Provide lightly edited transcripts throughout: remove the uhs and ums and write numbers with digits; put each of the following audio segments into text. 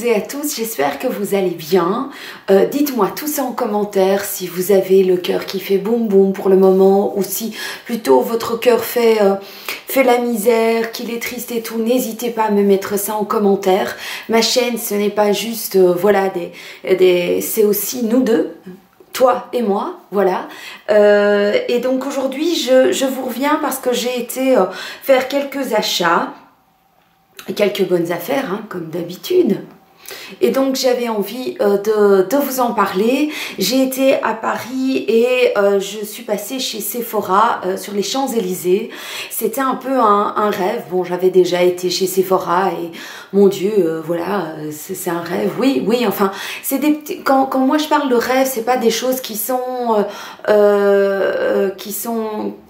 et à tous, j'espère que vous allez bien. Dites-moi tout ça en commentaire si vous avez le cœur qui fait boum boum pour le moment ou si plutôt votre cœur fait la misère, qu'il est triste et tout. N'hésitez pas à me mettre ça en commentaire. Ma chaîne, ce n'est pas juste, voilà, c'est aussi nous deux. Toi et moi, voilà. Et donc aujourd'hui, je vous reviens parce que j'ai été faire quelques achats, quelques bonnes affaires, hein, comme d'habitude. Et donc j'avais envie de vous en parler. J'ai été à Paris et je suis passée chez Sephora sur les Champs-Élysées. C'était un peu un rêve. Bon, j'avais déjà été chez Sephora et mon Dieu, voilà, c'est un rêve. Oui, enfin, c'est des petits... Quand moi je parle de rêve, c'est pas des choses qui sont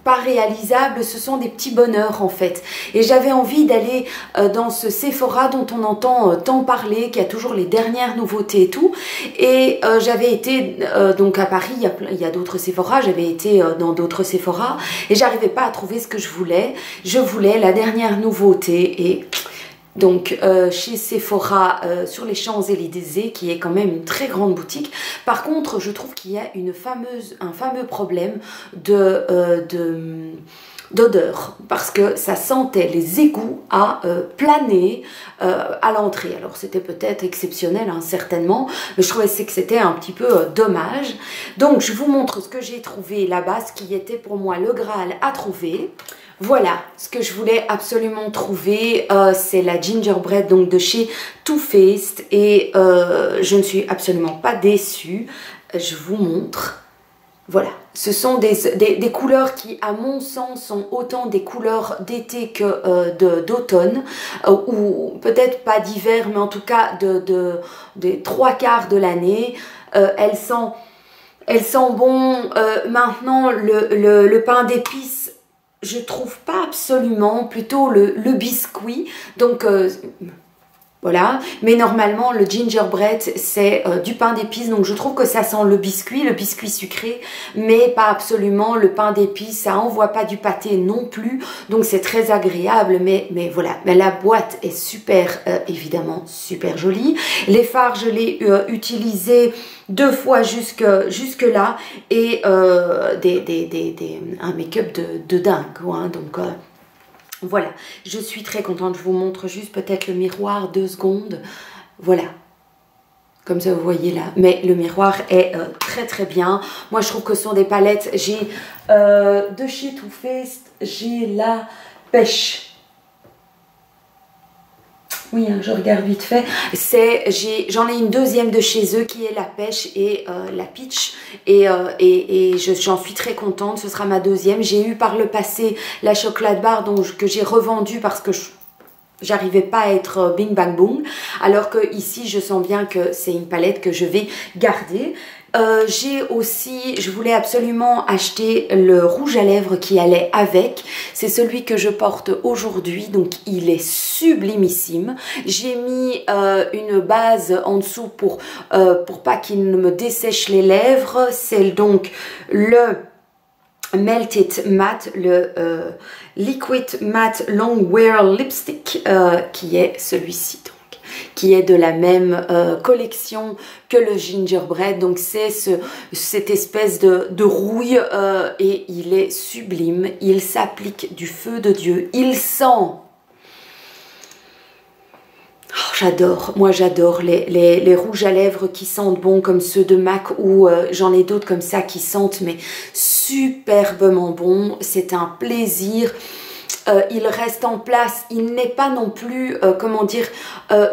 pas réalisables, ce sont des petits bonheurs en fait. Et j'avais envie d'aller dans ce Sephora dont on entend tant parler, qui a toujours les dernières nouveautés et tout. Et j'avais été donc à Paris, il y a d'autres Sephora, j'avais été dans d'autres Sephora et j'arrivais pas à trouver ce que je voulais. Je voulais la dernière nouveauté et... Donc chez Sephora sur les Champs-Élysées, qui est quand même une très grande boutique. Par contre, je trouve qu'il y a un fameux problème d'odeur, parce que ça sentait les égouts à planer à l'entrée. Alors c'était peut-être exceptionnel, hein, certainement, mais je trouvais que c'était un petit peu dommage. Donc je vous montre ce que j'ai trouvé là-bas, ce qui était pour moi le Graal à trouver. Voilà, ce que je voulais absolument trouver, c'est la gingerbread donc de chez Too Faced et je ne suis absolument pas déçue. Je vous montre. Voilà, ce sont des couleurs qui, à mon sens, sont autant des couleurs d'été que d'automne, ou peut-être pas d'hiver, mais en tout cas des trois quarts de l'année. Elles sont bon. Maintenant, le pain d'épices, je trouve pas absolument, plutôt le biscuit, donc voilà, mais normalement le gingerbread c'est du pain d'épices, donc je trouve que ça sent le biscuit sucré, mais pas absolument le pain d'épices, ça envoie pas du pâté non plus, donc c'est très agréable, mais voilà, mais la boîte est super, évidemment super jolie. Les fards, je l'ai utilisé 2 fois jusque là et un make-up de dingue, hein, donc voilà, je suis très contente. Je vous montre juste peut-être le miroir 2 secondes. Voilà, comme ça vous voyez là. Mais le miroir est très bien. Moi je trouve que ce sont des palettes. J'ai de chez Too Faced, j'ai la pêche. Oui, hein, je regarde vite fait. J'en ai une deuxième de chez eux qui est la pêche et la peach. Et j'en suis très contente. Ce sera ma deuxième. J'ai eu par le passé la chocolate bar que j'ai revendue parce que j'arrivais pas à être bing bang boom. Alors que ici, je sens bien que c'est une palette que je vais garder. J'ai aussi, je voulais absolument acheter le rouge à lèvres qui allait avec. C'est celui que je porte aujourd'hui, donc il est sublimissime. J'ai mis une base en dessous pour pas qu'il ne me dessèche les lèvres. C'est donc le Melted Matte, le Liquid Matte Long Wear Lipstick, qui est celui-ci, qui est de la même collection que le gingerbread. Donc c'est cette espèce de rouille et il est sublime. Il s'applique du feu de Dieu. Il sent... Oh, j'adore, moi j'adore les rouges à lèvres qui sentent bon comme ceux de MAC ou j'en ai d'autres comme ça qui sentent mais superbement bon. C'est un plaisir. Il reste en place, il n'est pas non plus, comment dire,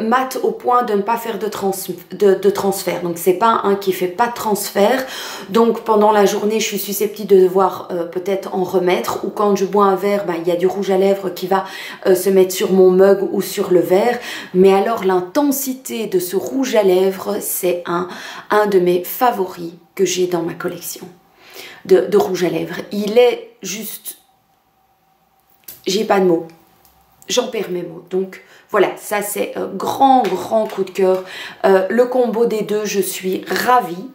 mat au point de ne pas faire de transfert. Donc c'est pas un qui fait pas de transfert. Donc pendant la journée, je suis susceptible de devoir peut-être en remettre. Ou quand je bois un verre, il y a du rouge à lèvres qui va se mettre sur mon mug ou sur le verre. Mais alors l'intensité de ce rouge à lèvres, c'est un de mes favoris que j'ai dans ma collection de rouge à lèvres. Il est juste... J'ai pas de mots, j'en perds mes mots. Donc voilà, ça c'est un grand coup de cœur. Le combo des deux, je suis ravie.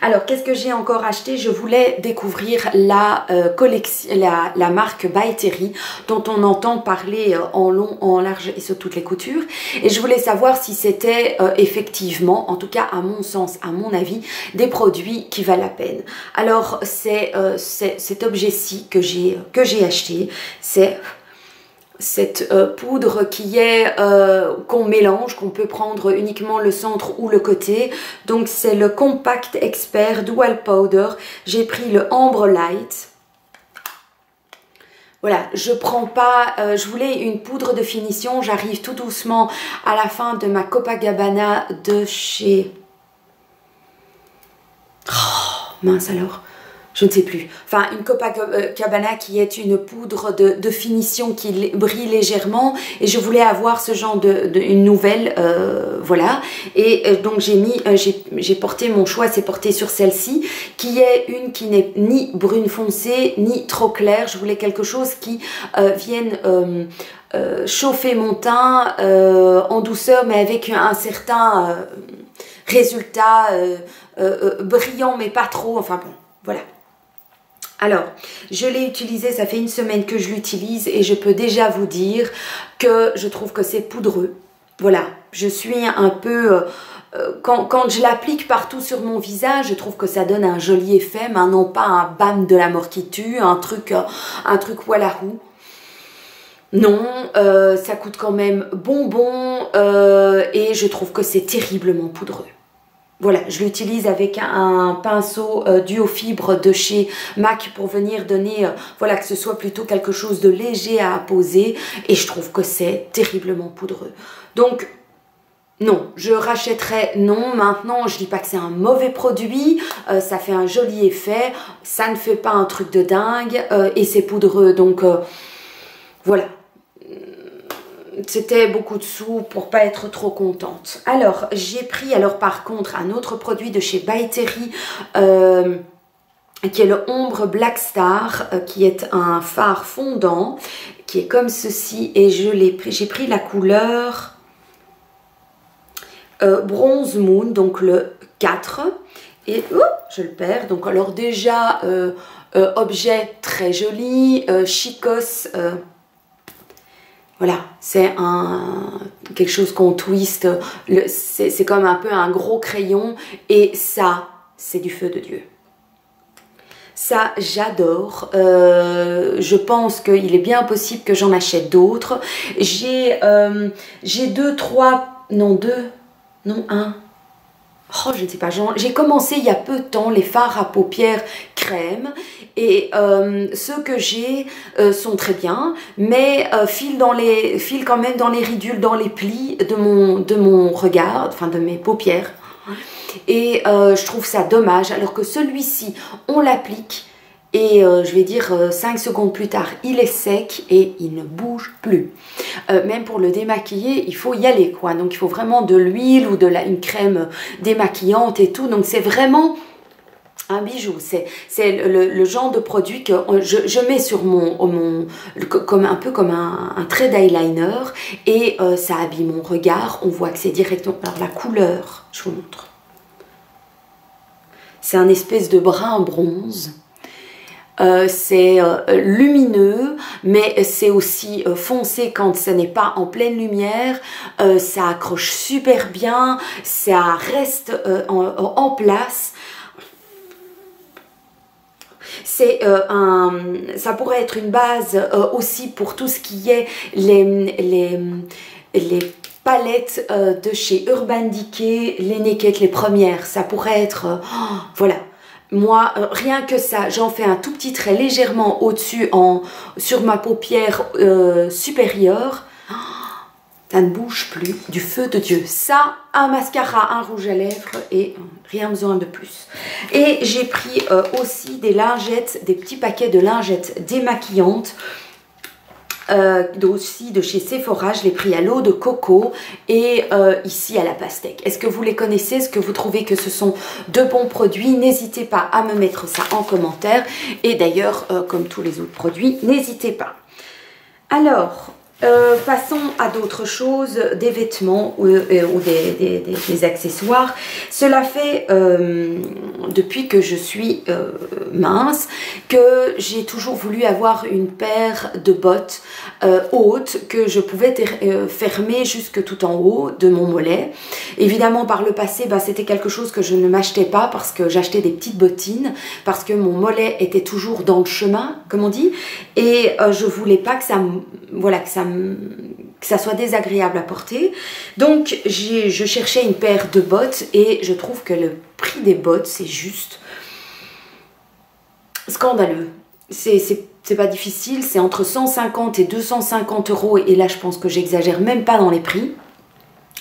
Alors, qu'est-ce que j'ai encore acheté? Je voulais découvrir la collection, la marque By Terry, dont on entend parler en long, en large et sur toutes les coutures. Et je voulais savoir si c'était effectivement, en tout cas à mon sens, à mon avis, des produits qui valent la peine. Alors, c'est cet objet-ci que j'ai acheté. C'est cette poudre qui est qu'on mélange, qu'on peut prendre uniquement le centre ou le côté. Donc c'est le Compact Expert Dual Powder. J'ai pris le Ambre Light. Voilà, je prends pas, je voulais une poudre de finition. J'arrive tout doucement à la fin de ma Copacabana de chez... Oh, mince alors, je ne sais plus. Enfin, une Copacabana qui est une poudre de finition qui brille légèrement. Et je voulais avoir ce genre une nouvelle, voilà. Et donc j'ai porté, mon choix s'est porté sur celle-ci, qui est une qui n'est ni brune foncée, ni trop claire. Je voulais quelque chose qui vienne... chauffer mon teint en douceur, mais avec un certain résultat brillant, mais pas trop. Enfin bon, voilà. Alors, je l'ai utilisé, ça fait une semaine que je l'utilise et je peux déjà vous dire que je trouve que c'est poudreux. Voilà, je suis un peu... Quand je l'applique partout sur mon visage, je trouve que ça donne un joli effet, mais non pas un bam de la mort qui tue, un truc poil à roue. Non, ça coûte quand même bonbon et je trouve que c'est terriblement poudreux. Voilà, je l'utilise avec un pinceau duo fibre de chez MAC pour venir donner, voilà, que ce soit plutôt quelque chose de léger à apposer. Et je trouve que c'est terriblement poudreux. Donc, non, je rachèterai, non. Maintenant, je dis pas que c'est un mauvais produit. Ça fait un joli effet. Ça ne fait pas un truc de dingue. Et c'est poudreux, donc voilà. C'était beaucoup de sous pour pas être trop contente. Alors, j'ai pris par contre un autre produit de chez By Terry qui est le Ombre Black Star, qui est un fard fondant, qui est comme ceci. Et j'ai pris la couleur Bronze Moon, donc le 4. Et je le perds. Donc alors déjà, objet très joli, chicos. Voilà, c'est quelque chose qu'on twist, c'est comme un peu un gros crayon et ça, c'est du feu de Dieu. Ça, j'adore. Je pense qu'il est bien possible que j'en achète d'autres. J'ai 2, 3, non 2, non 1. Oh, je ne sais pas, j'ai commencé il y a peu de temps les fards à paupières crème et ceux que j'ai sont très bien, mais filent quand même dans les ridules, dans les plis de mon regard, enfin de mes paupières. Et je trouve ça dommage, alors que celui-ci, on l'applique et je vais dire 5 secondes plus tard, il est sec et il ne bouge plus. Même pour le démaquiller, il faut y aller, quoi. Donc il faut vraiment de l'huile ou une crème démaquillante et tout. Donc c'est vraiment un bijou. C'est le genre de produit que je mets sur un peu comme un trait d'eyeliner et ça habille mon regard. On voit que c'est directement par la couleur. Je vous montre. C'est un espèce de brun bronze. C'est lumineux, mais c'est aussi foncé quand ce n'est pas en pleine lumière. Ça accroche super bien, ça reste en place. Ça pourrait être une base aussi pour tout ce qui est les palettes de chez Urban Decay, les Naked, les premières. Ça pourrait être... voilà. Moi, rien que ça, j'en fais un tout petit trait légèrement au-dessus sur ma paupière supérieure. Ça ne bouge plus, du feu de Dieu. Ça, un mascara, un rouge à lèvres et rien besoin de plus. Et j'ai pris aussi des lingettes, des petits paquets de lingettes démaquillantes. Aussi de chez Sephora, je l'ai pris à l'eau de coco et ici à la pastèque. Est-ce que vous les connaissez? Est-ce que vous trouvez que ce sont de bons produits? N'hésitez pas à me mettre ça en commentaire. Et d'ailleurs, comme tous les autres produits, n'hésitez pas. Alors, Passons à d'autres choses, des vêtements ou des accessoires. Cela fait depuis que je suis mince que j'ai toujours voulu avoir une paire de bottes hautes que je pouvais fermer jusque tout en haut de mon mollet. Évidemment par le passé c'était quelque chose que je ne m'achetais pas parce que j'achetais des petites bottines parce que mon mollet était toujours dans le chemin comme on dit et je voulais pas que ça soit désagréable à porter. Donc je cherchais une paire de bottes et je trouve que le prix des bottes c'est juste scandaleux. C'est pas difficile, c'est entre 150 et 250 euros et là je pense que j'exagère même pas dans les prix.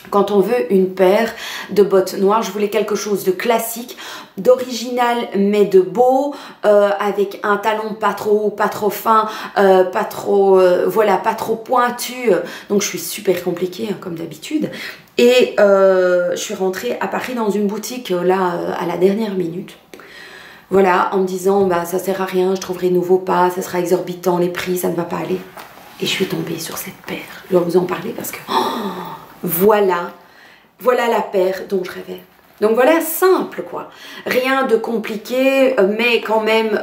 Quand on veut une paire de bottes noires, je voulais quelque chose de classique, d'original mais de beau, avec un talon pas trop haut, pas trop fin, pas trop pointu. Donc je suis super compliquée comme d'habitude. Et je suis rentrée à Paris dans une boutique à la dernière minute. Voilà, en me disant ça sert à rien, je trouverai nouveau pas, ça sera exorbitant, les prix, ça ne va pas aller. Et je suis tombée sur cette paire. Je vais vous en parler parce que voilà la paire dont je rêvais. Donc voilà, simple quoi. Rien de compliqué, mais quand même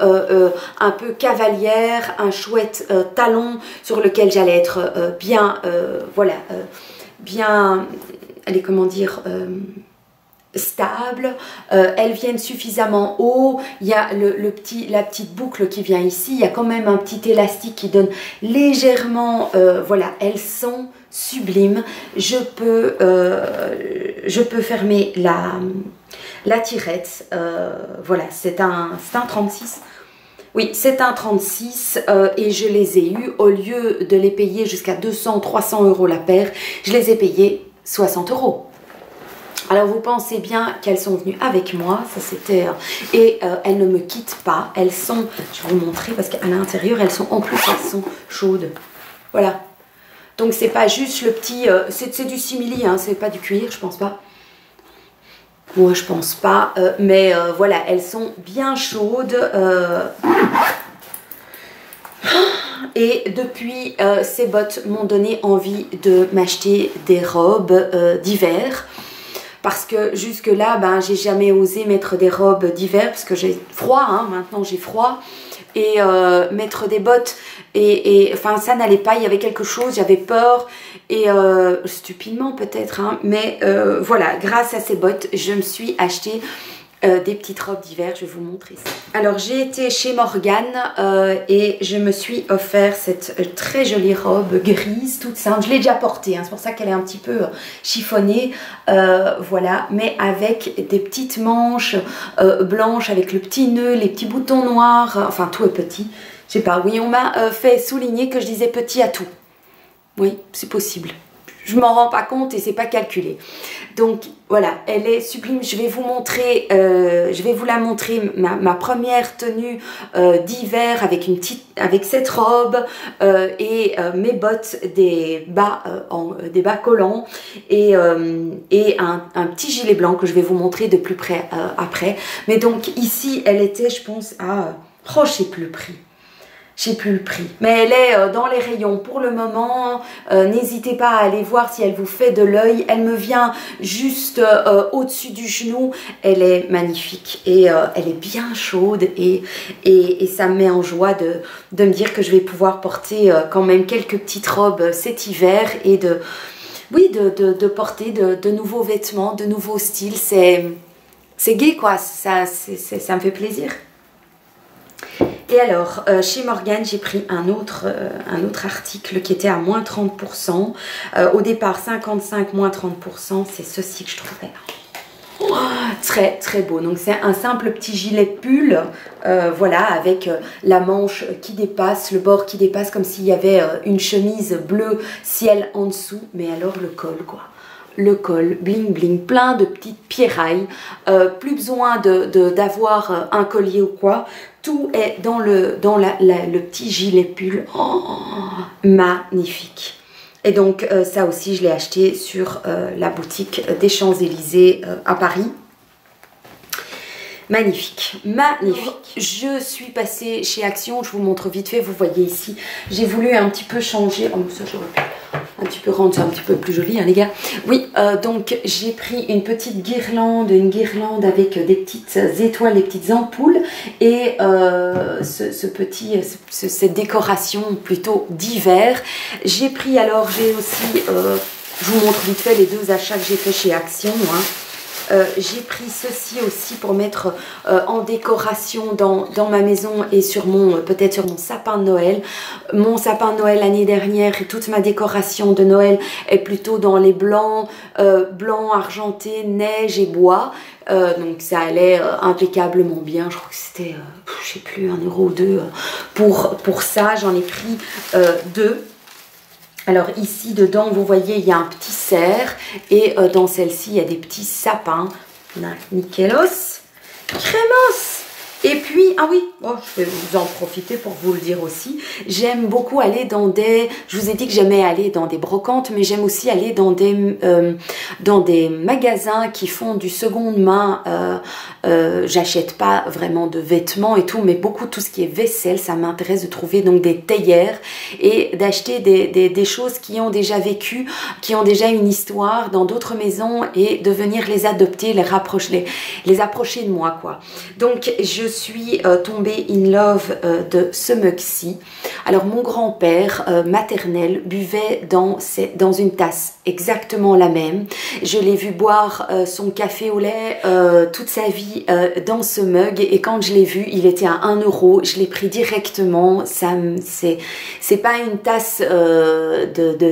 un peu cavalière, un chouette talon sur lequel j'allais être bien, allez comment dire... stable, elles viennent suffisamment haut, il y a la petite boucle qui vient ici, il y a quand même un petit élastique qui donne légèrement, voilà, elles sont sublimes. Je peux fermer la tirette, voilà, c'est un 36. Oui, c'est un 36 et je les ai eus, au lieu de les payer jusqu'à 200-300 euros la paire, je les ai payés 60 euros. Alors vous pensez bien qu'elles sont venues avec moi, ça c'était... et elles ne me quittent pas, elles sont... Je vais vous montrer parce qu'à l'intérieur, elles sont elles sont chaudes. Voilà. Donc c'est pas juste le petit... c'est du simili, hein, c'est pas du cuir, je pense pas. Moi je pense pas, mais voilà, elles sont bien chaudes. Et depuis, ces bottes m'ont donné envie de m'acheter des robes d'hiver. Parce que jusque là, j'ai jamais osé mettre des robes d'hiver parce que j'ai froid, hein, maintenant j'ai froid. Et mettre des bottes, enfin ça n'allait pas, il y avait quelque chose, j'avais peur. Et stupidement peut-être, hein, mais voilà, grâce à ces bottes, je me suis acheté des petites robes d'hiver, je vais vous montrer ça. Alors j'ai été chez Morgane et je me suis offert cette très jolie robe grise, toute simple. Je l'ai déjà portée, hein, c'est pour ça qu'elle est un petit peu chiffonnée, voilà, mais avec des petites manches blanches, avec le petit nœud, les petits boutons noirs, enfin tout est petit. Je sais pas, oui, on m'a fait souligner que je disais petit à tout. Oui, c'est possible. Je m'en rends pas compte et c'est pas calculé. Donc voilà, elle est sublime. Je vais vous montrer, la montrer, ma première tenue d'hiver avec cette robe et mes bottes, des bas collants et un petit gilet blanc que je vais vous montrer de plus près après. Mais donc ici, elle était, je pense, à... Oh, je sais plus le prix. Je sais plus le prix, mais elle est dans les rayons pour le moment. N'hésitez pas à aller voir si elle vous fait de l'œil. Elle me vient juste au-dessus du genou. Elle est magnifique et elle est bien chaude et ça me met en joie de me dire que je vais pouvoir porter quand même quelques petites robes cet hiver et de porter de nouveaux vêtements, de nouveaux styles. C'est gai quoi, ça me fait plaisir. Et alors, chez Morgane, j'ai pris un autre article qui était à moins 30%. Au départ, 55, moins 30%. C'est ceci que je trouvais très très beau. Donc c'est un simple petit gilet pull, voilà, avec la manche qui dépasse, le bord qui dépasse comme s'il y avait une chemise bleu ciel en dessous. Mais alors le col quoi. Le col, bling bling, plein de petites pierrailles, plus besoin d'avoir un collier ou quoi, tout est dans le petit gilet pull, magnifique. Et donc ça aussi je l'ai acheté sur la boutique des Champs-Élysées à Paris. Magnifique, magnifique. Je suis passée chez Action, je vous montre vite fait, vous voyez ici, j'ai voulu un petit peu changer, oh ça j'aurais pu un petit peu rendre ça un petit peu plus joli hein, les gars. Oui, donc j'ai pris une petite guirlande, avec des petites étoiles, des petites ampoules et cette décoration plutôt d'hiver. J'ai pris alors, j'ai aussi, je vous montre vite fait les deux achats que j'ai fait chez Action hein. J'ai pris ceci aussi pour mettre en décoration dans ma maison et sur peut-être sur mon sapin de Noël. Mon sapin de Noël l'année dernière et toute ma décoration de Noël est plutôt dans les blancs, argentés, neige et bois. Donc ça allait impeccablement bien. Je crois que c'était, je sais plus, 1 euro ou 2 pour ça. J'en ai pris 2. Alors ici dedans vous voyez il y a un petit cerf et dans celle-ci il y a des petits sapins. Nickelos, crémos. Et puis, ah oui, oh, je vais vous en profiter pour vous le dire aussi. J'aime beaucoup aller dans des... Je vous ai dit que j'aimais aller dans des brocantes, mais j'aime aussi aller dans des magasins qui font du seconde main. J'achète pas vraiment de vêtements et tout, mais beaucoup tout ce qui est vaisselle. Ça m'intéresse de trouver donc des théières et d'acheter des choses qui ont déjà vécu, qui ont déjà une histoire dans d'autres maisons et de venir les adopter, les approcher de moi, quoi. Donc, je suis tombée in love de ce mug-ci. Alors mon grand-père maternel buvait dans une tasse exactement la même. Je l'ai vu boire son café au lait toute sa vie dans ce mug et quand je l'ai vu, il était à 1 euro. Je l'ai pris directement. C'est pas une tasse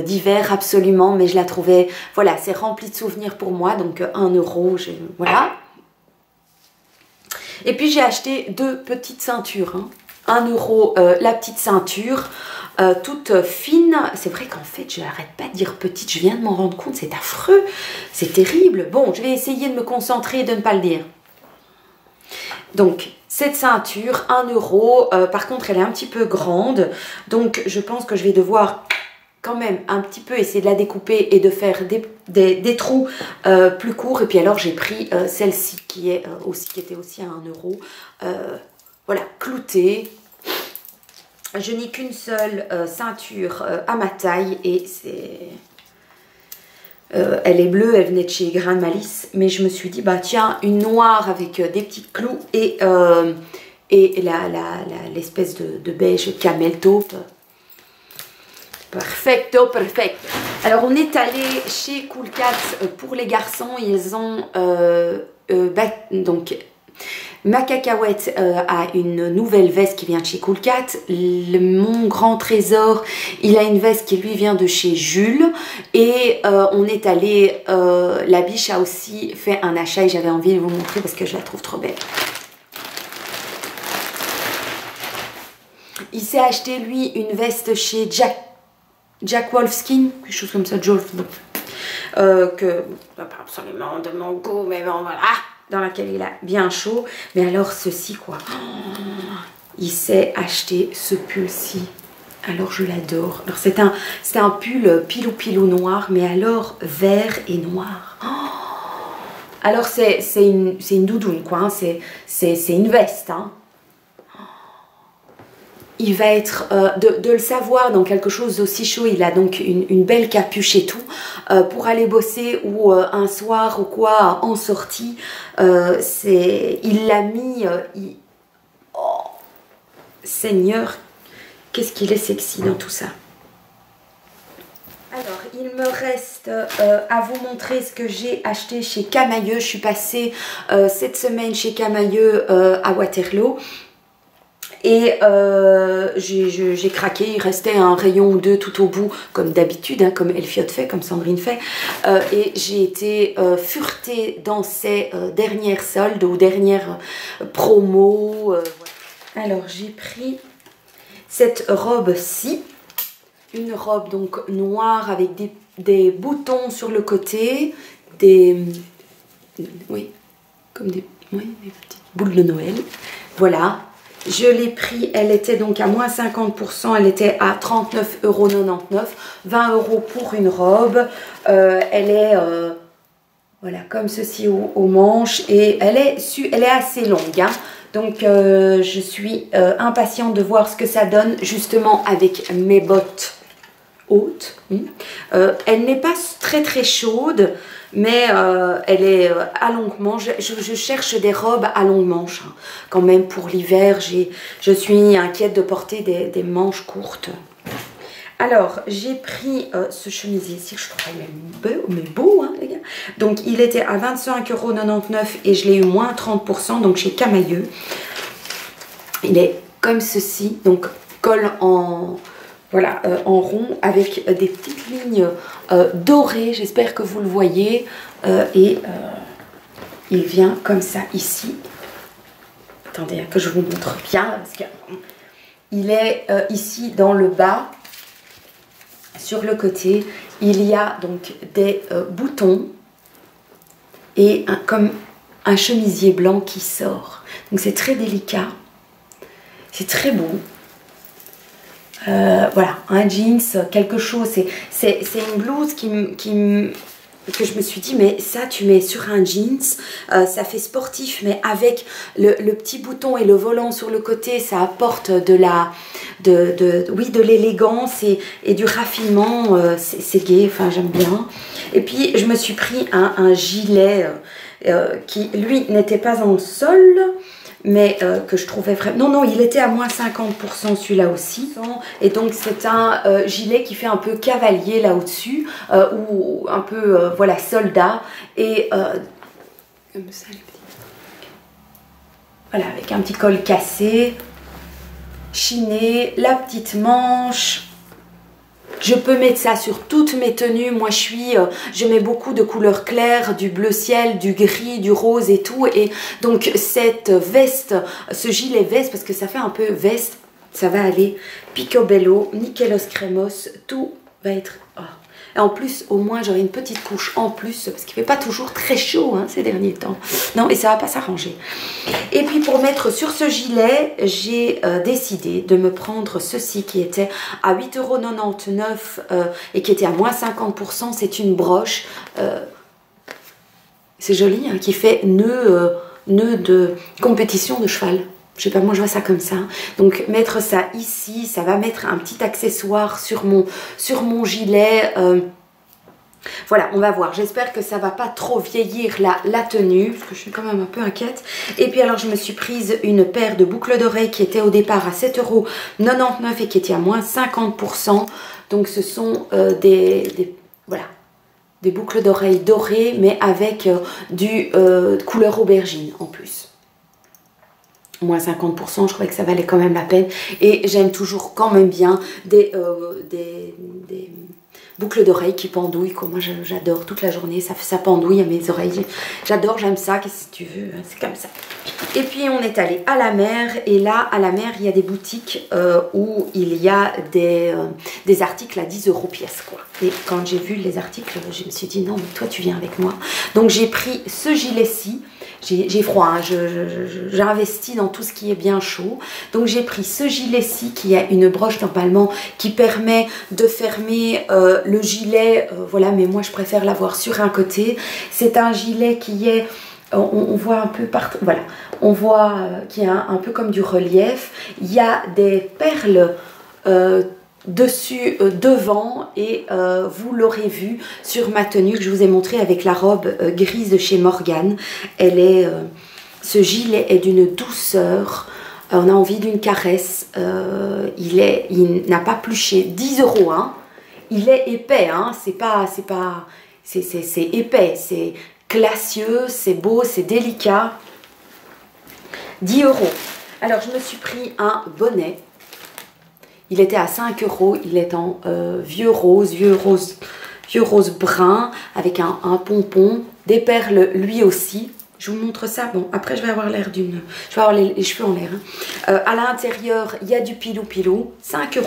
d'hiver absolument, mais je la trouvais, voilà, c'est rempli de souvenirs pour moi. Donc 1 euro, voilà. Et puis j'ai acheté 2 petites ceintures, hein. 1 euro la petite ceinture, toute fine. C'est vrai qu'en fait je n'arrête pas de dire petite, je viens de m'en rendre compte, c'est affreux, c'est terrible. Bon, je vais essayer de me concentrer et de ne pas le dire. Donc cette ceinture, 1 euro, par contre elle est un petit peu grande, donc je pense que je vais devoir quand même un petit peu essayer de la découper et de faire des trous plus courts. Et puis alors j'ai pris celle-ci qui était aussi à 1 euro. Voilà, cloutée. Je n'ai qu'une seule ceinture à ma taille et elle est bleue, elle venait de chez Grain de Malice. Mais je me suis dit, bah tiens, une noire avec des petits clous et l'espèce de beige camel taupe. Perfecto, perfect. Alors on est allé chez Cool Cat pour les garçons. Ils ont donc ma cacahuète a une nouvelle veste qui vient de chez Cool Cat. Mon grand trésor, il a une veste qui lui vient de chez Jules. Et on est allé, la biche a aussi fait un achat et j'avais envie de vous montrer parce que je la trouve trop belle. Il s'est acheté lui une veste chez Jack Wolfskin, quelque chose comme ça, que pas absolument de mon goût, mais bon voilà, dans laquelle il a bien chaud. Mais alors ceci quoi, il s'est acheté ce pull-ci. Alors je l'adore. Alors c'est un pull pilou noir, mais alors vert et noir. Alors c'est une doudoune quoi, hein. C'est une veste hein. Il va être, de le savoir dans quelque chose d'aussi chaud, il a donc une belle capuche et tout, pour aller bosser ou un soir ou quoi, en sortie, il l'a mis, oh, Seigneur, qu'est-ce qu'il est sexy dans tout ça. Alors, il me reste à vous montrer ce que j'ai acheté chez Camaïeu. Je suis passée cette semaine chez Camaïeu à Waterloo. Et j'ai craqué, il restait un rayon ou deux tout au bout, comme d'habitude, hein, comme Elfiote fait, comme Sandrine fait. Et j'ai été furetée dans ces dernières soldes ou dernières promos. Voilà. Alors j'ai pris cette robe-ci, une robe donc noire avec des boutons sur le côté, oui, comme des petites boules de Noël. Voilà. Je l'ai pris, elle était donc à moins 50%, elle était à 39,99 €, 20 € pour une robe. Elle est Voilà, comme ceci aux manches. Et elle est assez longue, hein. Donc je suis impatiente de voir ce que ça donne justement avec mes bottes haute. Elle n'est pas très très chaude, mais elle est à longue manche. Je cherche des robes à longue manche, hein. Quand même pour l'hiver, je suis inquiète de porter des manches courtes. Alors, j'ai pris ce chemisier ici, je trouve mais beau, hein, les gars. Donc, il était à 25,99 € et je l'ai eu moins 30%, donc chez Camailleux. Il est comme ceci, donc col en... Voilà, en rond avec des petites lignes dorées, j'espère que vous le voyez. Il vient comme ça ici. Attendez, hein, que je vous montre bien, parce qu'il est ici dans le bas, sur le côté. Il y a donc des boutons et comme un chemisier blanc qui sort. Donc c'est très délicat, c'est très beau. Voilà, un jeans, quelque chose, c'est une blouse que je me suis dit, mais ça tu mets sur un jeans, ça fait sportif, mais avec le petit bouton et le volant sur le côté, ça apporte de l'élégance et du raffinement, c'est gai, enfin j'aime bien. Et puis je me suis pris un gilet qui lui n'était pas en sol, mais que je trouvais vraiment... Non, il était à moins 50% celui-là aussi. Et donc c'est un gilet qui fait un peu cavalier là au-dessus, ou un peu, voilà, soldat. Et comme ça, les petits... Voilà, avec un petit col cassé, chiné, la petite manche... Je peux mettre ça sur toutes mes tenues. Moi, je mets beaucoup de couleurs claires, du bleu ciel, du gris, du rose et tout. Et donc, cette veste, ce gilet veste, parce que ça fait un peu veste, ça va aller picobello, nickelos cremos, tout va être... Oh. Et en plus, au moins, j'aurai une petite couche en plus, parce qu'il ne fait pas toujours très chaud, hein, ces derniers temps. Non, et ça ne va pas s'arranger. Et puis, pour mettre sur ce gilet, j'ai décidé de me prendre ceci qui était à 8,99 € et qui était à moins 50%. C'est une broche, c'est joli, hein, qui fait nœud de compétition de cheval. Je sais pas, moi je vois ça comme ça. Donc mettre ça ici, ça va mettre un petit accessoire sur mon gilet. Voilà, on va voir. J'espère que ça va pas trop vieillir la tenue, parce que je suis quand même un peu inquiète. Et puis alors je me suis prise une paire de boucles d'oreilles qui était au départ à 7,99 € et qui était à moins 50%. Donc ce sont voilà, des boucles d'oreilles dorées, mais avec du couleur aubergine en plus. Moins 50%, je trouvais que ça valait quand même la peine. Et j'aime toujours quand même bien des boucles d'oreilles qui pendouillent, quoi. Moi j'adore toute la journée, ça pendouille à mes oreilles. J'adore, j'aime ça, qu'est-ce que tu veux, c'est comme ça. Et puis on est allé à la mer, et là à la mer il y a des boutiques où il y a des articles à 10 € pièce, quoi. Et quand j'ai vu les articles, je me suis dit non mais toi tu viens avec moi. Donc j'ai pris ce gilet-ci. J'ai froid, hein, j'investis dans tout ce qui est bien chaud. Donc j'ai pris ce gilet-ci qui a une broche normalement qui permet de fermer le gilet. Voilà, mais moi je préfère l'avoir sur un côté. C'est un gilet qui est... On voit un peu partout, voilà, on voit qu'il y a un peu comme du relief. Il y a des perles dessus, devant, et vous l'aurez vu sur ma tenue que je vous ai montré avec la robe grise de chez Morgan. Ce gilet est d'une douceur, on a envie d'une caresse. Il n'a pas pluché, 10 €, hein. Il est épais, hein, c'est épais, c'est classieux, c'est beau, c'est délicat. 10 €. Alors je me suis pris un bonnet. Il était à 5 €, il est en vieux rose brun, avec un pompon, des perles lui aussi. Je vous montre ça. Bon, après je vais avoir l'air d'une... Je vais avoir les cheveux en l'air. Hein. À l'intérieur, il y a du pilou-pilou, 5 €.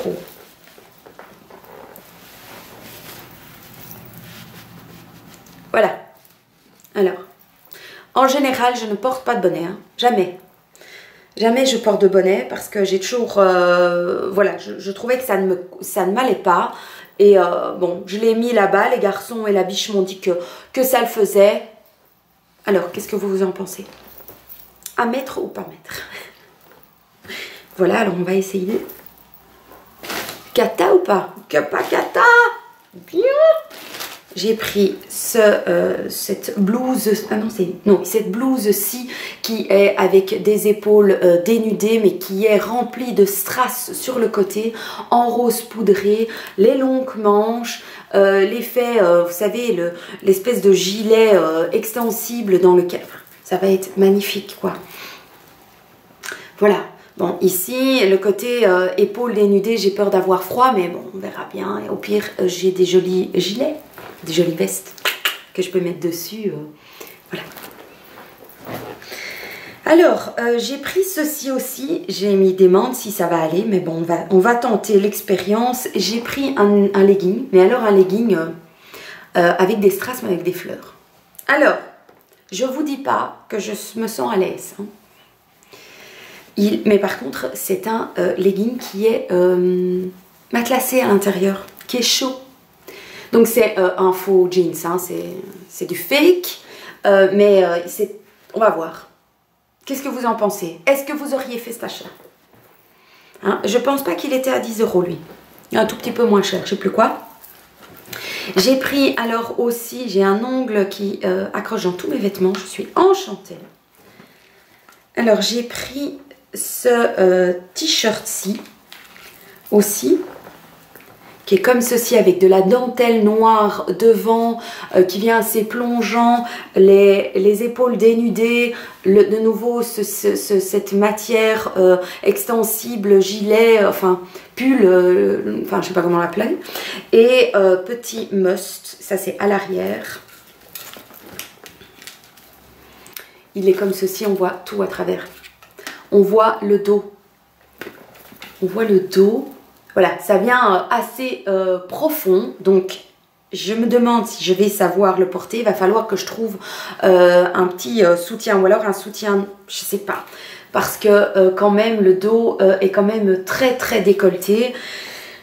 Voilà. Alors, en général, je ne porte pas de bonnet, hein. Jamais. Jamais je porte de bonnet parce que j'ai toujours... voilà, je trouvais que ça ne m'allait pas. Et bon, je l'ai mis là-bas. Les garçons et la biche m'ont dit que ça le faisait. Alors, qu'est-ce que vous en pensez? À mettre ou pas mettre? Voilà, alors on va essayer. Kata ou pas? Pas kata. Bien. J'ai pris cette blouse, cette blouse-ci qui est avec des épaules dénudées, mais qui est remplie de strass sur le côté, en rose poudré, les longues manches, l'effet, vous savez, l'espèce de gilet extensible dans lequel... Ça va être magnifique, quoi. Voilà. Bon, ici, le côté épaules dénudées, j'ai peur d'avoir froid, mais bon, on verra bien. Et au pire, j'ai des jolis gilets, des jolies vestes que je peux mettre dessus. Voilà. Alors, j'ai pris ceci aussi. J'ai mis des mantes si ça va aller, mais bon, on va tenter l'expérience. J'ai pris un legging, mais alors un legging avec des strass, mais avec des fleurs. Alors, je vous dis pas que je me sens à l'aise, hein. Mais par contre, c'est un legging qui est matelassé à l'intérieur, qui est chaud. Donc c'est un faux jeans, hein, c'est du fake, mais on va voir. Qu'est-ce que vous en pensez? Est-ce que vous auriez fait cet achat? Hein, je pense pas qu'il était à 10 € lui. Un tout petit peu moins cher, je sais plus quoi. J'ai pris alors aussi, j'ai un ongle qui accroche dans tous mes vêtements, je suis enchantée. Alors j'ai pris ce t-shirt-ci aussi, qui est comme ceci avec de la dentelle noire devant, qui vient assez plongeant, les épaules dénudées, de nouveau cette matière extensible, gilet, enfin pull, enfin je sais pas comment l'appeler, et petit must, ça c'est à l'arrière. Il est comme ceci, on voit tout à travers. On voit le dos. On voit le dos. Voilà, ça vient assez profond. Donc, je me demande si je vais savoir le porter. Il va falloir que je trouve un petit soutien. Ou alors un soutien, je sais pas. Parce que quand même, le dos est quand même très très décolleté.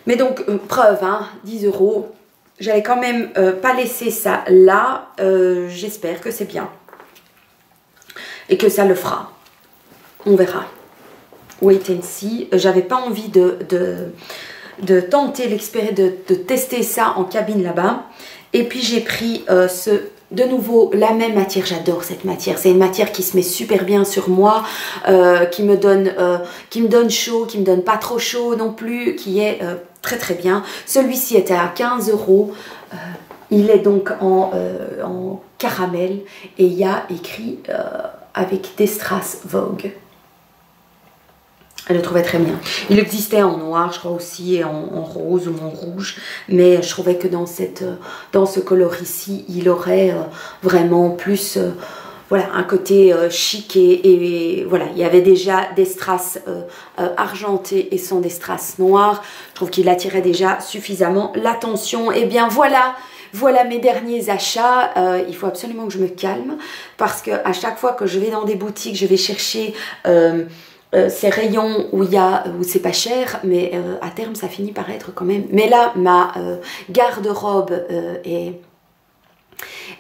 Mais donc, preuve, hein, 10 €. J'allais quand même pas laisser ça là. J'espère que c'est bien. Et que ça le fera. On verra. Wait and see. J'avais pas envie de tenter l'expérience, de tester ça en cabine là-bas. Et puis j'ai pris de nouveau la même matière. J'adore cette matière. C'est une matière qui se met super bien sur moi, qui me donne chaud, qui me donne pas trop chaud non plus, qui est très très bien. Celui-ci était à 15 €. Il est donc en caramel et il y a écrit avec des strass Vogue. Je le trouvais très bien. Il existait en noir, je crois aussi, et en rose ou en rouge. Mais je trouvais que dans ce coloris-ci, il aurait vraiment plus voilà, un côté chic. Et voilà, il y avait déjà des strass argentés et sans des strass noirs. Je trouve qu'il attirait déjà suffisamment l'attention. Et bien voilà. Voilà mes derniers achats. Il faut absolument que je me calme parce qu'à chaque fois que je vais dans des boutiques, je vais chercher ces rayons où c'est pas cher, mais à terme ça finit par être quand même. Mais là, ma garde-robe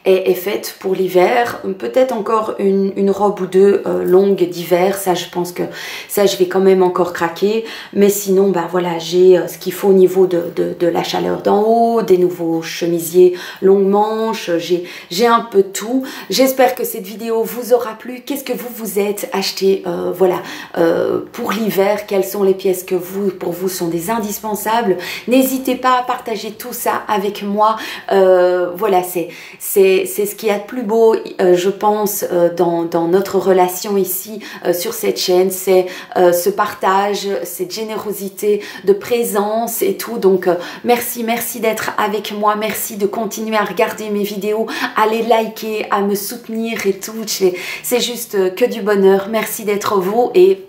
est faite pour l'hiver. Peut-être encore une robe ou deux longue d'hiver. Ça, je pense que ça, je vais quand même encore craquer. Mais sinon, bah voilà, j'ai ce qu'il faut au niveau de la chaleur d'en haut, des nouveaux chemisiers longue manche. J'ai un peu tout. J'espère que cette vidéo vous aura plu. Qu'est-ce que vous êtes acheté voilà, pour l'hiver? Quelles sont les pièces que pour vous sont des indispensables? N'hésitez pas à partager tout ça avec moi. Voilà, c'est ce qu'il y a de plus beau, je pense, dans notre relation ici sur cette chaîne. C'est ce partage, cette générosité de présence et tout. Donc, merci d'être avec moi. Merci de continuer à regarder mes vidéos, à les liker, à me soutenir et tout. C'est juste que du bonheur. Merci d'être vous et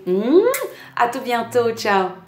à tout bientôt. Ciao.